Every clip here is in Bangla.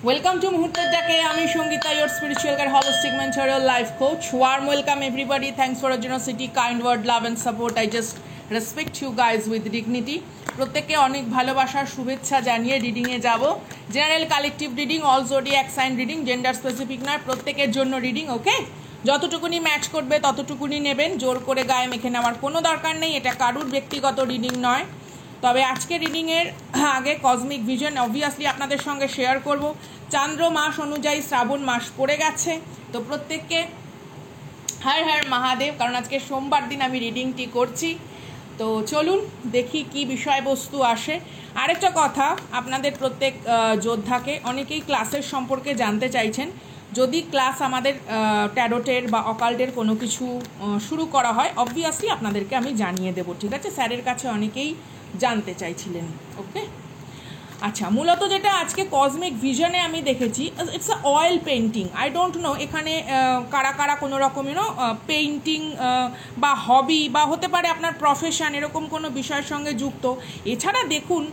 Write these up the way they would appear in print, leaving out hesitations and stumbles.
Welcome to Muhurter Dake. I'm Shongita, your spiritual guide, holistic mentor, life coach. Warm welcome everybody. Thanks for your generosity, kind word, love and support. I just respect you guys with dignity. প্রত্যেককে অনেক ভালোবাসার শুভেচ্ছা জানিয়ে রিডিং এ যাব। General collective reading, all zodiac sign reading, gender specific নয়, প্রত্যেকের জন্য রিডিং। ওকে, যতটুকুনি ম্যাচ করবে ততটুকুনি নেবেন, জোর করে গায়ে মেখে নেওয়ার কোনো দরকার নেই। এটা কারুর ব্যক্তিগত রিডিং নয়। তবে আজকে রিডিংয়ের আগে কসমিক ভিশন অবভিয়াসলি আপনাদের সঙ্গে শেয়ার করব। চান্দ্র মাস অনুযায়ী শ্রাবণ মাস পড়ে গেছে, তো প্রত্যেককে হর হর মহাদেব, কারণ আজকে সোমবার দিন আমি রিডিংটি করছি। তো চলুন দেখি কি বিষয়বস্তু আসে। আরেকটা কথা, আপনাদের প্রত্যেক যোদ্ধাকে অনেকেই ক্লাসের সম্পর্কে জানতে চাইছেন। যদি ক্লাস আমাদের ট্যারোটের বা অকাল্টের কোনো কিছু শুরু করা হয়, অবভিয়াসলি আপনাদেরকে আমি জানিয়ে দেবো, ঠিক আছে? স্যারের কাছে অনেকেই জানতে চাইছিলেন। ওকে, আচ্ছা, মূলত যেটা আজকে কসমিক ভিশনে আমি দেখেছি, it's a oil painting. I don't know এখানে কারা কারা কোনো রকম পেইন্টিং বা হবি বা হতে পারে আপনার প্রফেশন, এরকম কোনো বিষয়ের সঙ্গে যুক্ত। এছাড়া দেখুন,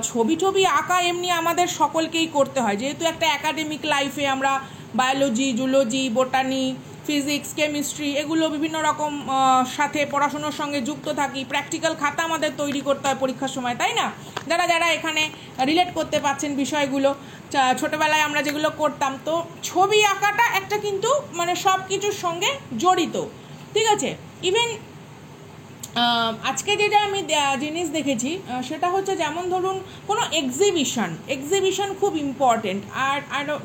ছবি টবি আঁকা এমনি আমাদের সকলকেই করতে হয়, যেহেতু একটা একাডেমিক লাইফে আমরা biology, zoology, botany, physics, chemistry এগুলো বিভিন্ন রকম সাথে পড়াশুনোর সঙ্গে যুক্ত থাকি। প্র্যাকটিক্যাল খাতা আমাদের তৈরি করতে হয় পরীক্ষার সময়, তাই না? যারা যারা এখানে রিলেট করতে পারছেন বিষয়গুলো, ছোটোবেলায় আমরা যেগুলো করতাম, তো ছবি আঁকাটা একটা কিন্তু মানে সব কিছুর সঙ্গে জড়িত, ঠিক আছে? ইভেন আজকে যেটা আমি জিনিস দেখেছি সেটা হচ্ছে, যেমন ধরুন কোনো এক্সিবিশন খুব ইম্পর্টেন্ট। আর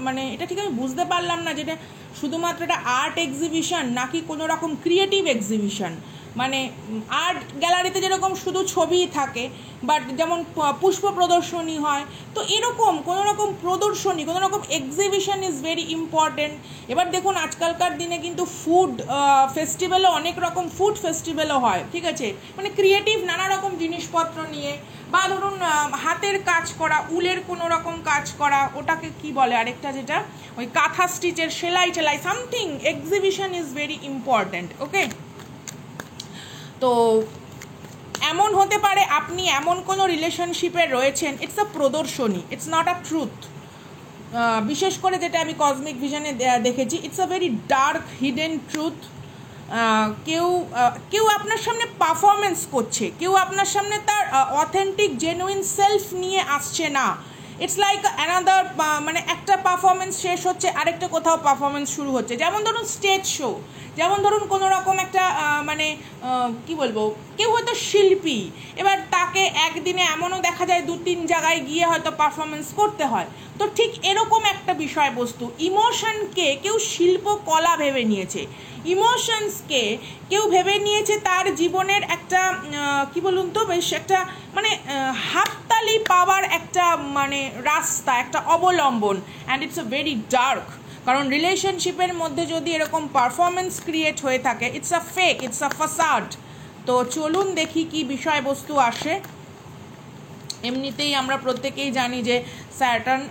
মানে এটা ঠিক আমি বুঝতে পারলাম না যেটা শুধুমাত্র এটা আর্ট এক্সিবিশন নাকি কোনো রকম ক্রিয়েটিভ এক্সিবিশন। মানে আর্ট গ্যালারিতে যেরকম শুধু ছবি থাকে, বাট যেমন পুষ্প প্রদর্শনী হয়, তো এরকম কোনো রকম প্রদর্শনী, কোনো রকম এক্সিবিশন ইজ ভেরি ইম্পর্টেন্ট। এবার দেখুন, আজকালকার দিনে কিন্তু ফুড ফেস্টিভ্যালও, অনেক রকম ফুড ফেস্টিভ্যালও হয়, ঠিক আছে? মানে ক্রিয়েটিভ নানা রকম জিনিসপত্র নিয়ে, বা ধরুন হাতের কাজ করা, উলের কোনো রকম কাজ করা, ওটাকে কি বলে আরেকটা, যেটা ওই কাঁথা স্টিচের সেলাই টেলাই something, exhibition is very important. Okay, তো এমন হতে পারে আপনি এমন কোনো রিলেশনশিপে রয়েছেন, ইটস আ প্রদর্শনী, ইটস নট আ ট্রুথ। বিশেষ করে যেটা আমি কসমিক ভিশনে দেখেছি, it's a very dark hidden truth. কেউ আপনার সামনে পারফরমেন্স করছে, কেউ আপনার সামনে তার অথেন্টিক জেনুইন সেলফ নিয়ে আসছে না। ইটস লাইক অ্যানাদার, মানে একটা পারফরমেন্স শেষ হচ্ছে, আরেকটা কোথাও পারফরমেন্স শুরু হচ্ছে। যেমন ধরুন স্টেজ শো, যেমন ধরুন কোনো রকম একটা মানে কি বলবো, কেউ হয়তো শিল্পী, এবার তাকে একদিনে এমনও দেখা যায় 2-3 জায়গায় গিয়ে হয়তো পারফরমেন্স করতে হয়। তো ঠিক এরকম একটা বিষয়বস্তু, ইমোশনকে কেউ শিল্পকলা ভেবে নিয়েছে, ইমোশনসকে কেউ ভেবে নিয়েছে তার জীবনের একটা কি বলুন তো, বেশ একটা মানে হাততালি পাওয়ার একটা মানে রাস্তা, একটা অবলম্বন। And it's a very dark, কারণ রিলেশনশিপের মধ্যে যদি এরকম পারফরমেন্স ক্রিয়েট হয়ে থাকে, it's a fake, it's a facade. তো চলুন দেখি কি বিষয়বস্তু আসে। এমনিতেই আমরা প্রত্যেকেই জানি যে স্যাটার্ন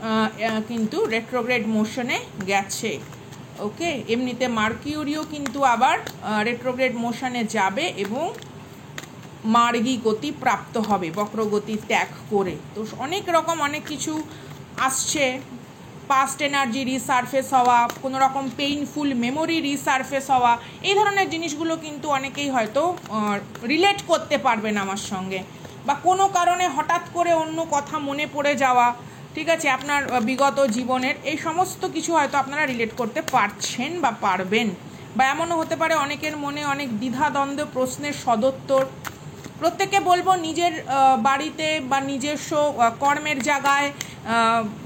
কিন্তু রেট্রোগ্রেড মোশনে গেছে। ওকে, এমনিতে মার্কিউরিও কিন্তু আবার রেট্রোগ্রেড মোশনে যাবে এবং মার্গী গতি প্রাপ্ত হবে, বক্রগতি ত্যাগ করে। তো অনেক রকম অনেক কিছু আসছে, পাস্ট এনার্জি রিসারফেস হওয়া, কোনো রকম পেইনফুল মেমোরি রিসারফেস হওয়া, এই ধরনের জিনিসগুলো কিন্তু অনেকেই হয়তো রিলেট করতে পারবেন আমার সঙ্গে, বা কোনো কারণে হঠাৎ করে অন্য কথা মনে পড়ে যাওয়া, ঠিক আছে, আপনার বিগত জীবনের এই সমস্ত কিছু হয়তো আপনারা রিলেট করতে পারছেন বা পারবেন। বা এমনও হতে পারে অনেকের মনে অনেক দ্বিধাদ্বন্দ্ব, প্রশ্নের সদুত্তর। প্রত্যেককে বলবো, নিজের বাড়িতে বা নিজস্ব কর্মের জায়গায়,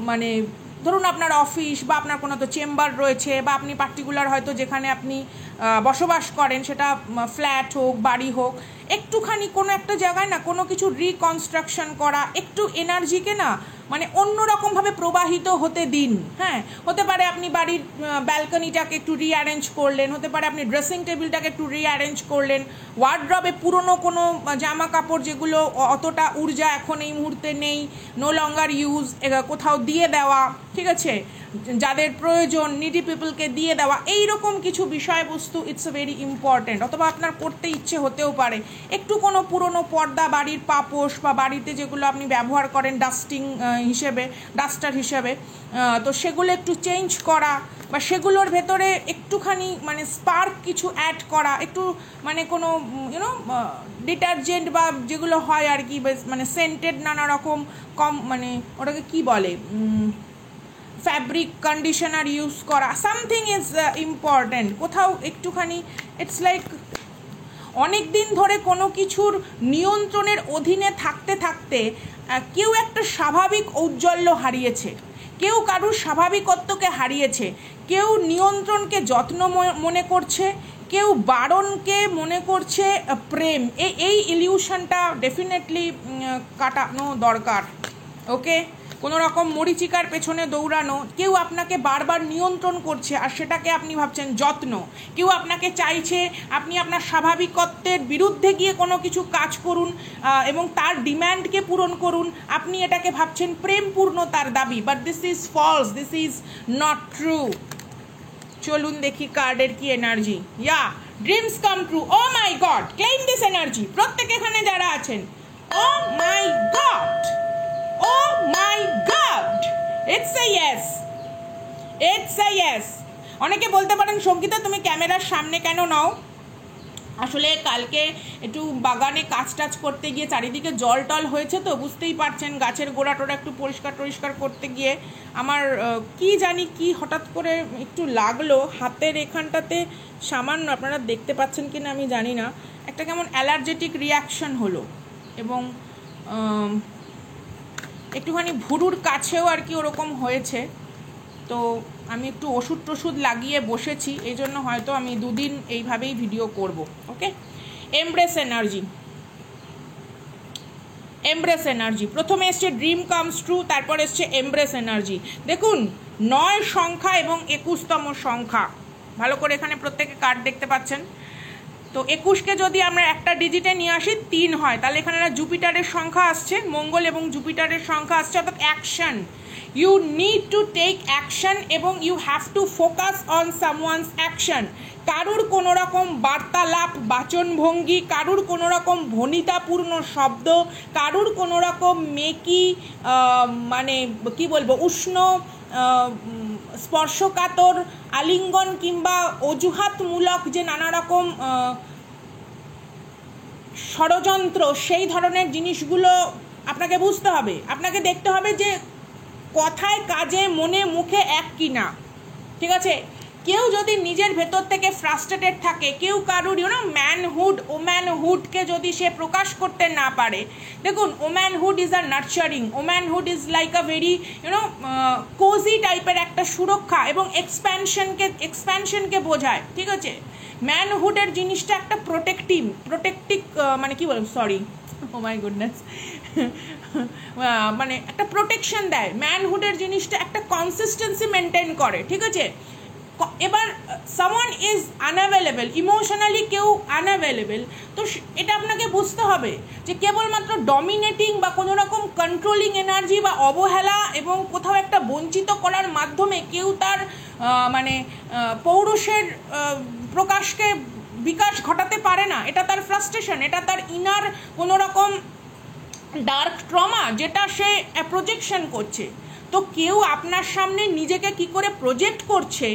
মানে ধরুন আপনার অফিস বা আপনার কোনো তো চেম্বার রয়েছে, বা আপনি পার্টিকুলার হয়তো যেখানে আপনি বসবাস করেন, সেটা ফ্ল্যাট হোক, বাড়ি হোক, একটুখানি কোনো একটা জায়গায় না কোনো কিছু রিকনস্ট্রাকশন করা, একটু এনার্জিকে না মানে অন্যরকমভাবে প্রবাহিত হতে দিন। হ্যাঁ, হতে পারে আপনি বাড়ির ব্যালকনিটাকে একটু রিঅ্যারেঞ্জ করলেন, হতে পারে আপনি ড্রেসিং টেবিলটাকে একটু রিঅ্যারেঞ্জ করলেন, ওয়ার্ড্রবে পুরনো কোনো জামা কাপড় যেগুলো অতটা ঊর্জা এখন এই মুহূর্তে নেই, নো লঙ্গার ইউজ, কোথাও দিয়ে দেওয়া, ঠিক আছে, যাদের প্রয়োজন নিডি পিপলকে দিয়ে দেওয়া, এইরকম কিছু বিষয়বস্তু ইটস ভেরি ইম্পর্টেন্ট। অথবা আপনার করতে ইচ্ছে হতেও পারে একটু কোনো পুরনো পর্দা, বাড়ির পাপোশ বা বাড়িতে যেগুলো আপনি ব্যবহার করেন ডাস্টিং হিসেবে, ডাস্টার হিসেবে, তো সেগুলো একটু চেঞ্জ করা বা সেগুলোর ভেতরে একটুখানি মানে স্পার্ক কিছু অ্যাড করা, একটু মানে কোনো ইউনো ডিটারজেন্ট বা যেগুলো হয় আর কি, মানে সেন্টেড নানা রকম কম মানে ওটাকে কি বলে ফ্যাব্রিক কন্ডিশনার ইউজ করা, সামথিং ইজ ইম্পর্ট্যান্ট। কোথাও একটুখানি ইটস লাইক অনেক দিন ধরে কোনো কিছুর নিয়ন্ত্রণের অধীনে থাকতে থাকতে কেউ একটা স্বাভাবিক ঔজ্জ্বল্য হারিয়েছে, কেউ কারুর স্বাভাবিকত্বকে হারিয়েছে, কেউ নিয়ন্ত্রণকে যত্ন মনে করছে, কেউ বারণকে মনে করছে প্রেম। এই ইলিউশনটা ডেফিনেটলি কাটানো দরকার। ওকে, কোনো রকম মরিচিকার পেছনে দৌড়ানো, কেউ আপনাকে বারবার নিয়ন্ত্রণ করছে আর সেটাকে আপনি ভাবছেন যত্ন, কেউ আপনাকে চাইছে আপনি আপনার স্বাভাবিকত্বের বিরুদ্ধে গিয়ে কোনো কিছু কাজ করুন এবং তার ডিম্যান্ডকে পূরণ করুন, আপনি এটাকে ভাবছেন প্রেমপূর্ণতার দাবি, but this is false, this is not true. চলুন দেখি কার্ডের কি energy. Yeah, dreams come true. Oh my God, claim this energy. প্রত্যেক এখানে যারা আছেন, oh my God, oh my god, it's a yes, it's a yes। অনেকে বলতে পারেন সঙ্গীতা তুমি ক্যামেরার সামনে কেন নাও? আসলে কালকে একটু বাগানে কাজ টাজ করতে গিয়ে চারিদিকে জল টল হয়েছে, তো বুঝতেই পারছেন গাছের গোড়া টোড়া একটু পরিষ্কার করতে গিয়ে আমার কি জানি কি হঠাৎ করে একটু লাগলো হাতের এখানটাতে, সামান্য, আপনারা দেখতে পাচ্ছেন কি না আমি জানি না, একটা কেমন অ্যালার্জেটিক রিয়াকশন হলো এবং একটুখানি ভুরুর কাছেও আর কি ওরকম হয়েছে। তো আমি একটু ওষুধ লাগিয়ে বসেছি, এই জন্য হয়তো আমি 2 দিন এইভাবেই ভিডিও করব। ওকে, এমব্রেস এনার্জি, এমব্রেস এনার্জি। প্রথমে এসছে ড্রিম কামস ট্রু, তারপর এসছে এমব্রেস এনার্জি। দেখুন 9 সংখ্যা এবং 21তম সংখ্যা, ভালো করে এখানে প্রত্যেকে কার্ড দেখতে পাচ্ছেন। তো 21কে যদি আমরা একটা ডিজিটে নিয়ে আসি 3 হয়, তাহলে এখানে জুপিটারের সংখ্যা আসছে, মঙ্গল এবং জুপিটারের সংখ্যা আসছে, অর্থাৎ action. You need to take action এবং you have to focus on someone's action. কারুর কোনো রকম বার্তালাপ, বাচনভঙ্গি, কারুর কোনো রকম ভনিতাপূর্ণ শব্দ, কারুর কোনো রকম মেকি মানে কি বলবো উষ্ণ স্পর্শকাতর আলিঙ্গন কিংবা অজুহাতমূলক যে নানা রকম ষড়যন্ত্র, সেই ধরনের জিনিসগুলো আপনাকে বুঝতে হবে, আপনাকে দেখতে হবে যে কথায় কাজে মনে মুখে এক কি না। ঠিক আছে, কেউ যদি নিজের ভেতর থেকে ফ্রাস্ট্রেটেড থাকে, কেউ কারুর ম্যানহুড, ওম্যানহুডকে যদি সে প্রকাশ করতে না পারে, দেখুন womanhood is a nurturing, womanhood is like a very cosy টাইপের একটা সুরক্ষা এবং এক্সপ্যানশনকে বোঝায়। ঠিক আছে, ম্যানহুডের জিনিসটা একটা প্রোটেক্টিভ মানে কি বলবো, সরি, ও মাই গুডনেস, মানে একটা প্রোটেকশন দেয়। ম্যানহুডের জিনিসটা একটা কনসিস্টেন্সি মেনটেন করে। ঠিক আছে, এবার সামওয়ান ইজ আনঅ্যাভেলেবেল, ইমোশনালি কেউ আনঅ্যাভেলেবেল, তো এটা আপনাকে বুঝতে হবে যে কেবলমাত্র ডমিনেটিং বা কোনো রকম কন্ট্রোলিং এনার্জি বা অবহেলা এবং কোথাও একটা বঞ্চিত করার মাধ্যমে কেউ তার মানে পৌরুষের প্রকাশকে বিকাশ ঘটাতে পারে না। এটা তার ফ্রাস্ট্রেশন, এটা তার ইনার কোনো রকম ডার্ক ট্রমা, যেটা সে প্রজেকশন করছে। তো কেউ আপনার সামনে নিজেকে কি করে প্রজেক্ট করছে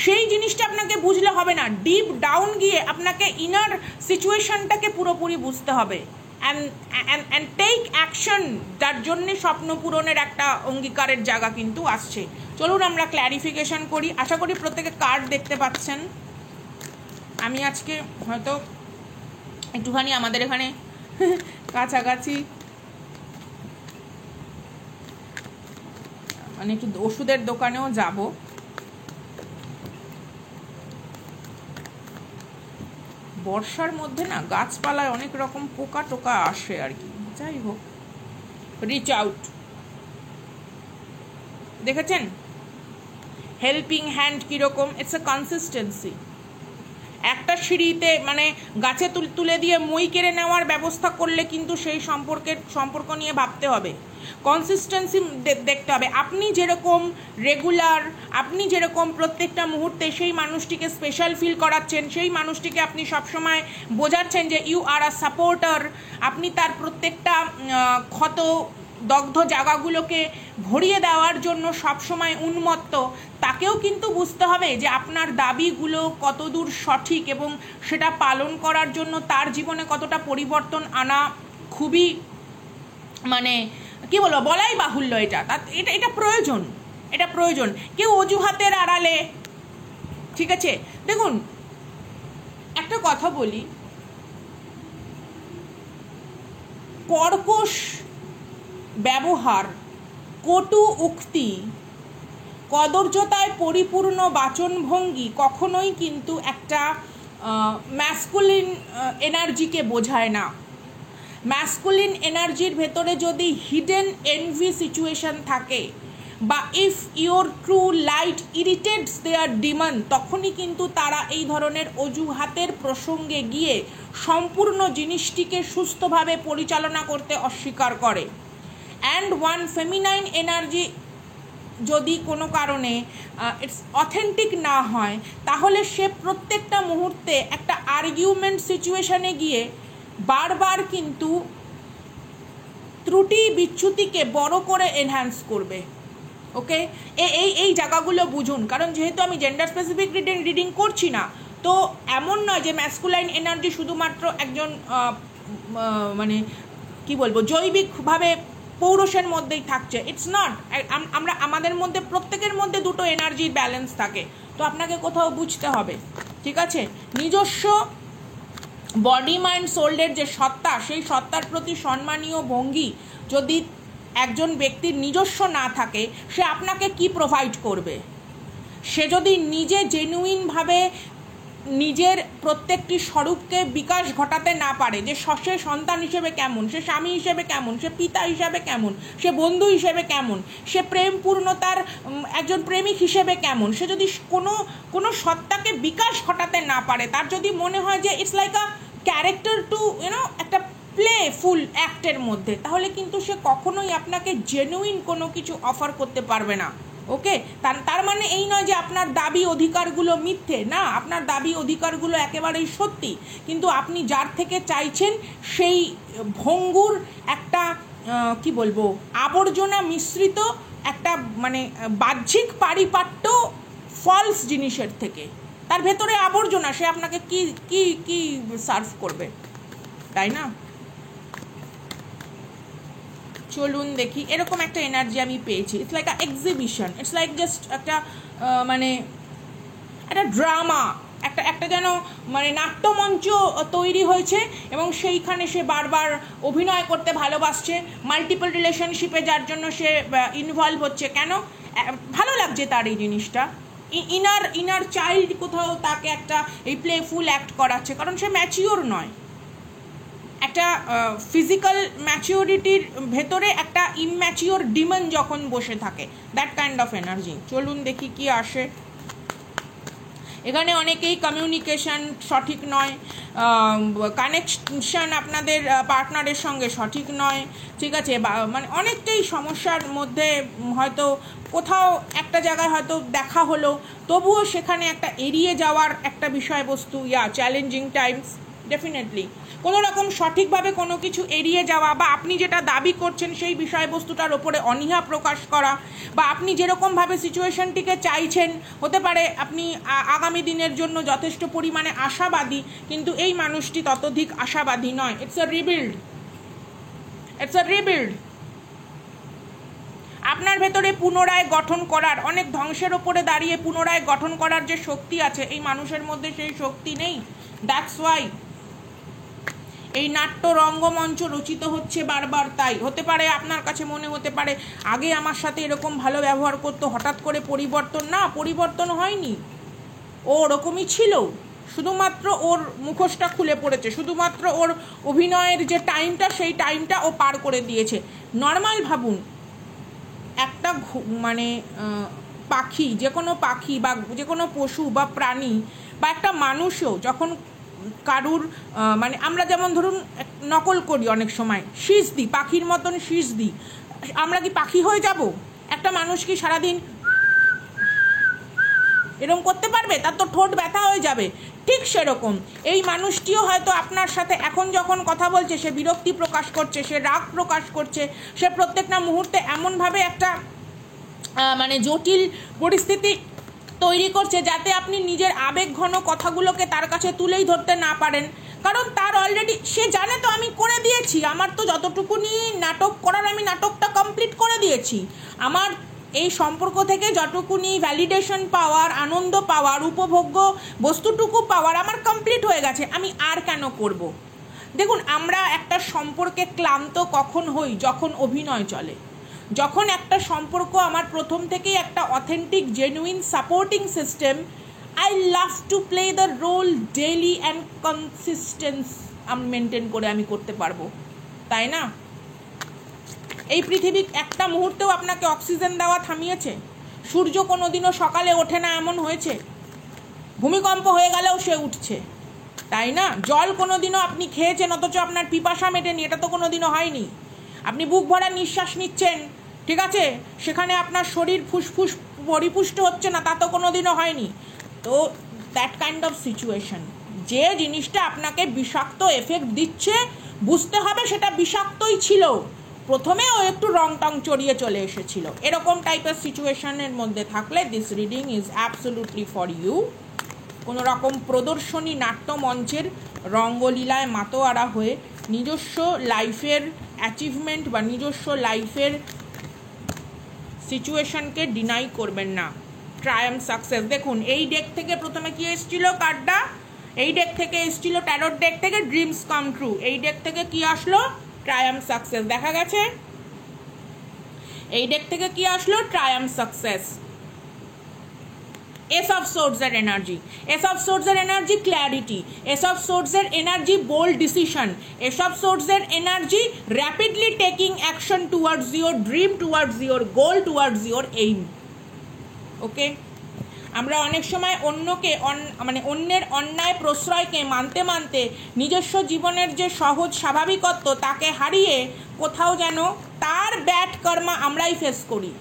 সেই জিনিসটা আপনাকে বুঝলে হবে না, ডিপ ডাউন গিয়ে আপনাকে ইনার সিচুয়েশনটাকে পুরোপুরি বুঝতে হবে অ্যান্ড টেক অ্যাকশন, যার জন্যে স্বপ্ন পূরণের একটা অঙ্গীকারের জায়গা কিন্তু আসছে। চলুন আমরা ক্ল্যারিফিকেশন করি। আশা করি প্রত্যেকে কার্ড দেখতে পাচ্ছেন। আমি আজকে হয়তো একটুখানি আমাদের এখানে কাছাকাছি মানে একটু ওষুধের দোকানেও যাব। বর্ষার মধ্যে না গাছপালায় অনেক রকম পোকা টোকা আসে আর কি। যাই হোক, রিচ আউট, দেখেছেন হেল্পিং হ্যান্ড কীরকম, ইটস এ কনসিস্টেন্সি। একটা সিঁড়িতে মানে গাছে তুলে দিয়ে মই কেড়ে নেওয়ার ব্যবস্থা করলে কিন্তু সেই সম্পর্ক নিয়ে ভাবতে হবে, কনসিস্টেন্সি দেখতে হবে। আপনি যেরকম রেগুলার, আপনি যেরকম প্রত্যেকটা মুহূর্তে সেই মানুষটিকে স্পেশাল ফিল করাচ্ছেন, সেই মানুষটিকে আপনি সবসময় বোঝাচ্ছেন যে ইউ আর আ সাপোর্টার, আপনি তার প্রত্যেকটা ক্ষত দগ্ধ জায়গাগুলোকে ভরিয়ে দেওয়ার জন্য সবসময় উন্মত্ত, তাকেও কিন্তু বুঝতে হবে যে আপনার দাবিগুলো কতদূর সঠিক এবং সেটা পালন করার জন্য তার জীবনে কতটা পরিবর্তন আনা খুবই মানে কি বলবো, বলাই বাহুল্য। এটা এটা প্রয়োজন, এটা প্রয়োজন। কেউ অজুহাতের আড়ালে, ঠিক আছে, দেখুন একটা কথা বলি, কর্কশ ব্যবহার, কটু উক্তি, কদর্যতায় পরিপূর্ণ বাচনভঙ্গি কখনোই কিন্তু একটা ম্যাসকুলিন এনার্জিকে বোঝায় না। ম্যাসকুলিন এনার্জির ভেতরে যদি হিডেন এনভি সিচুয়েশন থাকে বা if your true light irritates their demon, তখনই কিন্তু তারা এই ধরনের অজুহাতের প্রসঙ্গে গিয়ে সম্পূর্ণ জিনিসটিকে সুস্থভাবে পরিচালনা করতে অস্বীকার করে। অ্যান্ড ওয়ান ফেমিনাইন এনার্জি যদি কোনো কারণে ইটস অথেন্টিক না হয়, তাহলে সে প্রত্যেকটা মুহূর্তে একটা আর্গুমেন্ট সিচুয়েশনে গিয়ে বারবার কিন্তু ত্রুটি বিচ্যুতিকে বড় করে এনহ্যান্স করবে। ওকে, এই জায়গাগুলো বুঝুন, কারণ যেহেতু আমি জেন্ডার স্পেসিফিক রিডিং করছি না, তো এমন নয় যে ম্যাসকুলাইন এনার্জি শুধুমাত্র একজন মানে কি বলবো জৈবিকভাবে পৌরুষের মধ্যেই থাকছে। It's not. আমরা আমাদের মধ্যে প্রত্যেকের মধ্যে দুটো এনার্জির ব্যালেন্স থাকে, তো আপনাকে কোথাও বুঝতে হবে, ঠিক আছে। নিজস্ব বডি মাইন্ড সোলের যে সত্তা, সেই সত্তার প্রতি সম্মানীয় ভঙ্গি যদি একজন ব্যক্তির নিজস্ব না থাকে, সে আপনাকে কি প্রোভাইড করবে? সে যদি নিজে জেনুইনভাবে নিজের প্রত্যেকটি স্বরূপকে বিকাশ ঘটাতে না পারে, যে সে সন্তান হিসেবে কেমন, সে স্বামী হিসেবে কেমন, সে পিতা হিসেবে কেমন, সে বন্ধু হিসেবে কেমন, সে প্রেমপূর্ণতার একজন প্রেমিক হিসেবে কেমন, সে যদি কোনো সত্তাকে বিকাশ ঘটাতে না পারে, তার যদি মনে হয় যে it's like a character to একটা প্লেফুল অ্যাক্টের মধ্যে, তাহলে কিন্তু সে কখনোই আপনাকে জেনুইন কোনো কিছু অফার করতে পারবে না। ওকে, তার মানে এই নয় যে আপনার দাবি অধিকারগুলো মিথ্যে, না, আপনার দাবি অধিকারগুলো একেবারেই সত্যি, কিন্তু আপনি যার থেকে চাইছেন সেই ভঙ্গুর একটা কি বলবো আবর্জনা মিশ্রিত একটা মানে বাহ্যিক পারিপাট্য ফলস জিনিসের থেকে, তার ভেতরে আবর্জনা, সে আপনাকে কি কি কি সার্ভ করবে, তাই না? চলুন দেখি, এরকম একটা এনার্জি আমি পেয়েছি। It's like a exhibition, it's like just একটা মানে একটা ড্রামা, একটা যেন মানে নাট্যমঞ্চ তৈরি হয়েছে এবং সেইখানে সে বারবার অভিনয় করতে ভালোবাসছে, মাল্টিপল রিলেশনশিপে যার জন্য সে ইনভলভ হচ্ছে। কেন? ভালো লাগছে তার এই জিনিসটা, ইনার চাইল্ড কোথাও তাকে একটা এই প্লেফুল অ্যাক্ট করাচ্ছে, কারণ সে ম্যাচিওর নয়। একটা ফিজিক্যাল ম্যাচিওরিটির ভেতরে একটা ইমম্যাচিওর ডিমন যখন বসে থাকে, দ্যাট কাইন্ড অফ এনার্জি। চলুন দেখি কি আসে। এখানে অনেকেই কমিউনিকেশন সঠিক নয়, কানেকশন আপনাদের পার্টনারের সঙ্গে সঠিক নয়, ঠিক আছে, মানে অনেকটাই সমস্যার মধ্যে, হয়তো কোথাও একটা জায়গায় হয়তো দেখা হলো, তবুও সেখানে একটা এড়িয়ে যাওয়ার একটা বিষয়বস্তু, চ্যালেঞ্জিং টাইমস ডেফিনেটলি। কোনো রকম সঠিকভাবে কোনো কিছু এড়িয়ে যাওয়া, বা আপনি যেটা দাবি করছেন সেই বিষয়বস্তুটার ওপরে অনীহা প্রকাশ করা, বা আপনি যেরকমভাবে সিচুয়েশনটিকে চাইছেন, হতে পারে আপনি আগামী দিনের জন্য যথেষ্ট পরিমাণে আশাবাদী, কিন্তু এই মানুষটি ততোধিক আশাবাদী নয়। It's a rebuild. আপনার ভেতরে পুনরায় গঠন করার, অনেক ধ্বংসের ওপরে দাঁড়িয়ে পুনরায় গঠন করার যে শক্তি আছে, এই মানুষের মধ্যে সেই শক্তি নেই। দ্যাটস ওয়াই এই নাট্য রঙ্গমঞ্চ রচিত হচ্ছে বারবার। তাই হতে পারে আপনার কাছে মনে হতে পারে আগে আমার সাথে এরকম ভালো ব্যবহার করতো, হঠাৎ করে পরিবর্তন হয়নি, ও ওরকমই ছিল, শুধুমাত্র ওর মুখোশটা খুলে পড়েছে, শুধুমাত্র ওর অভিনয়ের যে টাইমটা, সেই টাইমটা ও পার করে দিয়েছে। নর্মাল ভাবুন, একটা মানে পাখি, যে কোনো পাখি বা যে কোনো পশু বা প্রাণী বা একটা মানুষও যখন কারুর মানে আমরা যেমন ধরুন নকল করি, অনেক সময় শীষ দিই, পাখির মতন শীষ দিই, আমরা কি পাখি হয়ে যাব? একটা মানুষ কি সারাদিন এরকম করতে পারবে? তার তো ঠোঁট ব্যথা হয়ে যাবে। ঠিক সেরকম এই মানুষটিও হয়তো আপনার সাথে এখন যখন কথা বলছে সে বিরক্তি প্রকাশ করছে, সে রাগ প্রকাশ করছে, সে প্রত্যেকটা মুহূর্তে এমনভাবে একটা মানে জটিল পরিস্থিতি তৈরি করছে যাতে আপনি নিজের আবেগঘন কথাগুলোকে তার কাছে তুলেই ধরতে না পারেন। কারণ তার অলরেডি সে জানে তো আমি করে দিয়েছি, আমার তো যতটুকুনি নাটক করার আমি নাটকটা কমপ্লিট করে দিয়েছি, আমার এই সম্পর্ক থেকে যতটুকুনি ভ্যালিডেশন পাওয়ার, আনন্দ পাওয়ার, উপভোগ্য বস্তুটুকু পাওয়ার আমার কমপ্লিট হয়ে গেছে, আমি আর কেন করব। দেখুন, আমরা একটা সম্পর্কে ক্লান্ত কখন হই? যখন অভিনয় চলে, যখন একটা সম্পর্ক আমার প্রথম থেকেই একটা authentic genuine supporting system, I love to play the role daily and consistence আমি মেনটেন করে আমি করতে পারবো, তাই না? এই পৃথিবী একটা মুহূর্তেও আপনাকে অক্সিজেন দেওয়া থামিয়েছে? সূর্য কোনোদিনও সকালে ওঠে না এমন হয়েছে? ভূমিকম্প হয়ে গেলেও সে উঠছে, তাই না? জল কোনোদিনও আপনি খেয়েছেন অথচ আপনার পিপাসা মেটেনি, এটা তো কোনোদিনও হয়নি। আপনি বুক ভরা নিঃশ্বাস নিচ্ছেন, ঠিক আছে, সেখানে আপনার শরীর ফুসফুস পরিপুষ্ট হচ্ছে না, তা তো কোনোদিনও হয়নি। তো দ্যাট কাইন্ড অফ সিচুয়েশন, যে জিনিসটা আপনাকে বিষাক্ত এফেক্ট দিচ্ছে বুঝতে হবে সেটা বিষাক্তই ছিল, প্রথমে ও একটু রং টং চড়িয়ে চলে এসেছিল। এরকম টাইপের সিচুয়েশনের মধ্যে থাকলে this reading is absolutely for you. কোনো রকম প্রদর্শনী নাট্যমঞ্চের রঙ্গলীলায় মাতোয়ারা হয়ে নিজস্ব লাইফের অ্যাচিভমেন্ট বা নিজস্ব লাইফের সিচুয়েশনকে ডিনাই করবেন না। ট্রায়াম্ফ সাকসেস, দেখুন এই ডেক থেকে প্রথমে কি এসেছিল কার্ডটা? এই ডেক থেকে এসেছিল, ট্যারোট ডেক থেকে ড্রিমস কাম ট্রু। এই ডেক থেকে কি আসলো? Triumph success. দেখা গেছে? এই ডেক থেকে কি আসলো? Triumph success. এস অফ সোর্ডসের এনার্জি, এস অফ সোর্ডসের এনার্জি ক্ল্যারিটি, এস অফ সোর্ডসের energy bold decision, ace of সোর্ডসের energy rapidly taking action towards your dream, towards your goal, towards your aim. Okay, আমরা অনেক সময় অন্যকে মানে অন্যের অন্যায় প্রশ্রয়কে মানতে মানতে নিজস্ব জীবনের যে সহজ স্বাভাবিকত্ব তাকে হারিয়ে কোথাও যেন তার ব্যাড কর্মা আমরাই ফেস করি।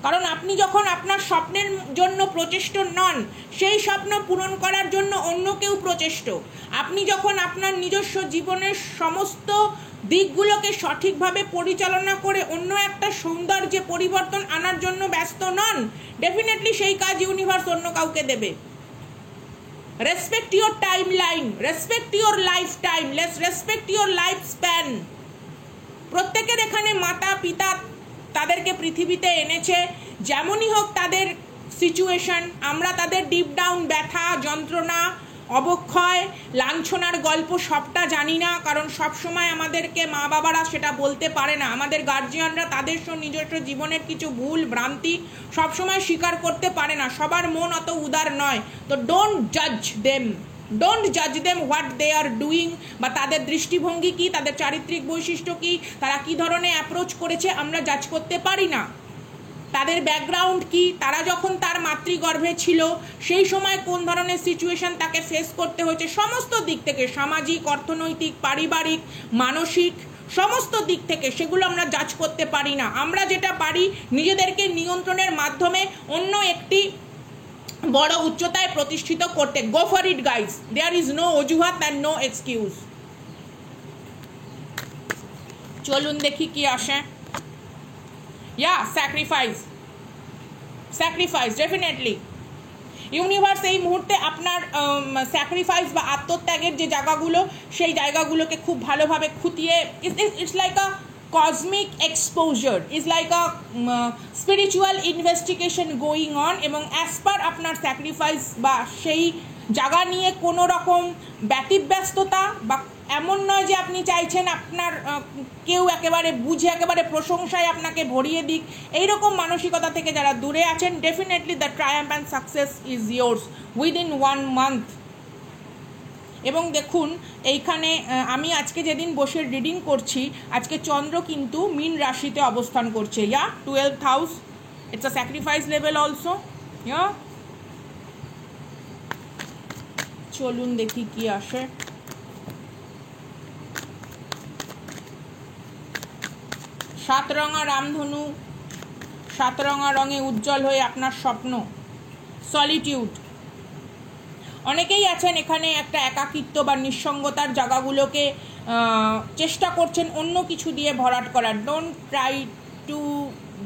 কারণ আপনি যখন আপনার স্বপ্নের জন্য প্রচেষ্ট নন, সেই স্বপ্ন পূরণ করার জন্য অন্য কেউ প্রচেষ্ট। আপনি যখন আপনার নিজস্ব জীবনের সমস্ত দিকগুলোকে সঠিকভাবে পরিচালনা করে অন্য একটা সৌন্দর্যে পরিবর্তন আনার জন্য ব্যস্ত নন, ডেফিনেটলি সেই কাজ ইউনিভার্স অন্য কাউকে দেবে। Respect your time line, respect your life time, respect your life span. প্রত্যেকের এখানে মাতা পিতা তাদেরকে পৃথিবীতে এনেছে, যেমনই হোক তাদের সিচুয়েশন, আমরা তাদের ডিপ ডাউন ব্যথা, যন্ত্রণা, অবক্ষয়, লাঞ্ছনার গল্প সবটা জানি না, কারণ সবসময় আমাদেরকে মা বাবারা সেটা বলতে পারে না। আমাদের গার্জিয়ানরা তাদের নিজস্ব জীবনের কিছু ভুল ভ্রান্তি সবসময় স্বীকার করতে পারে না, সবার মন অত উদার নয়। তো ডোন্ট জাজ দেম, ডোন্ট জাজ them what they are doing, বা তাদের দৃষ্টিভঙ্গি কি, তাদের চারিত্রিক বৈশিষ্ট্য কি, তারা কি ধরনের অ্যাপ্রোচ করেছে আমরা জাজ করতে পারি না। তাদের ব্যাকগ্রাউন্ড কি, তারা যখন তার মাতৃগর্ভে ছিল সেই সময় কোন ধরনের সিচুয়েশন তাকে ফেস করতে হয়েছে, সমস্ত দিক থেকে, সামাজিক, অর্থনৈতিক, পারিবারিক, মানসিক, সমস্ত দিক থেকে সেগুলো আমরা জাজ করতে পারি না। আমরা যেটা পারি নিজেদেরকে নিয়ন্ত্রণের মাধ্যমে অন্য একটি বড় উচ্চতায় প্রতিষ্ঠিত করতে। Go for it guys, there is no অজুহাত অ্যান্ড নো এক্সকিউজ। চলুন দেখি কি আসে। স্যাক্রিফাইস, স্যাক্রিফাইস ডেফিনেটলি ইউনিভার্স এই মুহূর্তে আপনার স্যাক্রিফাইস বা আত্মত্যাগের যে জায়গাগুলো, সেই জায়গাগুলোকে খুব ভালোভাবে খুঁটিয়ে, it's like a cosmic exposure, is like a spiritual investigation going on, এবং অ্যাজ পার আপনার স্যাক্রিফাইস বা সেই জায়গা নিয়ে কোনো রকম ব্যতিব্যস্ততা বা এমন নয় যে আপনি চাইছেন আপনার কেউ একেবারে বুঝে একেবারে প্রশংসায় আপনাকে ভরিয়ে দিক, এইরকম মানসিকতা থেকে যারা দূরে আছেন, definitely the Triumf and success is yours within 1 month। এবং দেখুন এইখানে আমি আজকে যেদিন বসে রিডিং করছি, আজকে চন্দ্র কিন্তু মীন রাশিতে অবস্থান করছে। 12th house, it's a sacrifice level also. চলুন দেখি কি আসে। সাতরঙা রামধনু, সাতরঙা রঙে উজ্জ্বল হয়ে আপনার স্বপ্ন। সলিটিউড, অনেকেই আছেন এখানে একটা একাকিত্ব বা নিঃসঙ্গতার জায়গাগুলোকে চেষ্টা করছেন অন্য কিছু দিয়ে ভরাট করার। Don't try to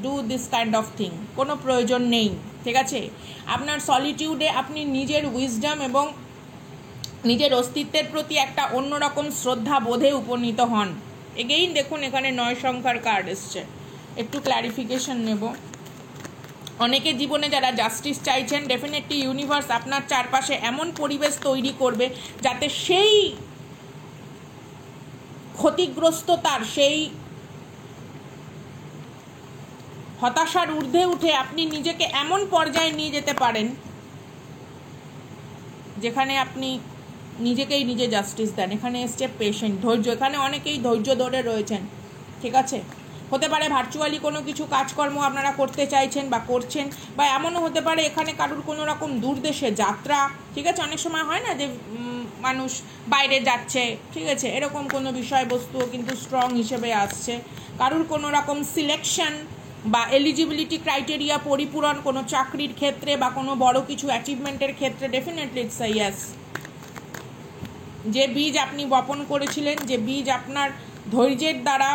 do this kind of thing, কোনো প্রয়োজন নেই, ঠিক আছে? আপনার সলিটিউডে আপনি নিজের উইজডম এবং নিজের অস্তিত্বের প্রতি একটা অন্যরকম শ্রদ্ধা বোধে উপনীত হন। এগেইন দেখুন এখানে 9 সংখ্যার কার্ড এসছে, একটু ক্ল্যারিফিকেশন নেব। অনেকে জীবনে যারা জাস্টিস চাইছেন, ডেফিনেটলি ইউনিভার্স আপনার চারপাশে এমন পরিবেশ তৈরি করবে যাতে সেই ক্ষতিগ্রস্ততার, সেই হতাশার ঊর্ধ্বে উঠে আপনি নিজেকে এমন পর্যায়ে নিয়ে যেতে পারেন যেখানে আপনি নিজেকেই নিজে জাস্টিস দেন। এখানে এসছে পেশেন্ট, ধৈর্য। এখানে অনেকেই ধৈর্য ধরে রয়েছেন, ঠিক আছে? হতে পারে ভার্চুয়ালি কোনো কিছু কাজকর্ম আপনারা করতে চাইছেন বা করছেন, বা এমনও হতে পারে এখানে কারুর কোনো রকম দূরদেশে যাত্রা, ঠিক আছে? অনেক সময় হয় না যে মানুষ বাইরে যাচ্ছে, ঠিক আছে? এরকম কোনো বিষয়বস্তুও কিন্তু স্ট্রং হিসেবে আসছে। কারুর কোনো রকম সিলেকশন বা এলিজিবিলিটি ক্রাইটেরিয়া পরিপূরণ কোনো চাকরির ক্ষেত্রে বা কোনো বড় কিছু অ্যাচিভমেন্টের ক্ষেত্রে, ডেফিনেটলি ইটস আ ইয়েস। যে বীজ আপনি বপন করেছিলেন, যে বীজ আপনার ধৈর্যের দ্বারা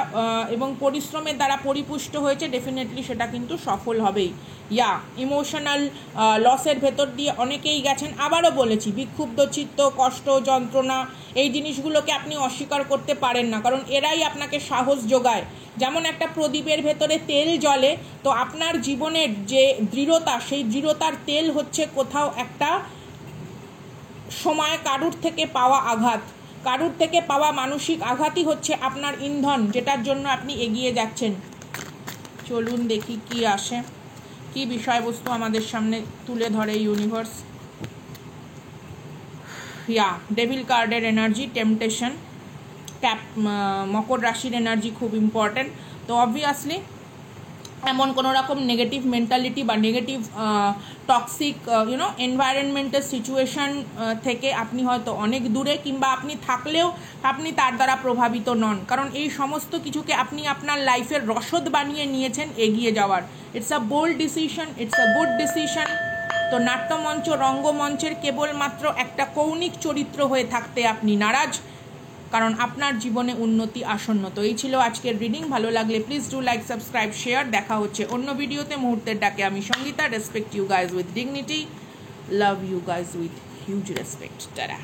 এবং পরিশ্রমের দ্বারা পরিপুষ্ট হয়েছে, ডেফিনেটলি সেটা কিন্তু সফল হবেই। ইমোশনাল লসের ভেতর দিয়ে অনেকেই গেছেন। আবারও বলেছি, বিক্ষুব্ধ চিত্ত, কষ্ট, যন্ত্রণা, এই জিনিসগুলোকে আপনি অস্বীকার করতে পারেন না, কারণ এরাই আপনাকে সাহস যোগায়। যেমন একটা প্রদীপের ভেতরে তেল জ্বলে, তো আপনার জীবনের যে দৃঢ়তা, সেই দৃঢ়তার তেল হচ্ছে কোথাও একটা সময় কারুর থেকে পাওয়া আঘাত, কারুর থেকে পাওয়া মানসিক আঘাতই হচ্ছে আপনার ইন্ধন, যেটার জন্য আপনি এগিয়ে যাচ্ছেন। চলুন দেখি কি আসে, কি বিষয়বস্তু আমাদের সামনে তুলে ধরে ইউনিভার্স। ডেভিল কার্ডের এনার্জি, টেম্পটেশন, মকর রাশির এনার্জি খুব ইম্পর্টেন্ট। তো অবভিয়াসলি এমন কোনো রকম নেগেটিভ মেন্টালিটি বা নেগেটিভ টক্সিক এনভায়রনমেন্টের সিচুয়েশন থেকে আপনি হয়তো অনেক দূরে, কিংবা আপনি থাকলেও আপনি তার দ্বারা প্রভাবিত নন, কারণ এই সমস্ত কিছুকে আপনি আপনার লাইফের রসদ বানিয়ে নিয়েছেন এগিয়ে যাওয়ার। It's a bold decision, it's a good decision. তো নাট্যমঞ্চ, রঙ্গমঞ্চের কেবলমাত্র একটা কৌণিক চরিত্র হয়ে থাকতে আপনি নারাজ, কারণ আপনার জীবনে উন্নতি আসন্ন। তো এই ছিল আজকের রিডিং। ভালো লাগলে please do like, subscribe, share. দেখা হচ্ছে অন্য ভিডিওতে। মুহূর্তের ডাকে আমি Sangeeta. Respect you guys with dignity, love you guys with huge respect. Tata.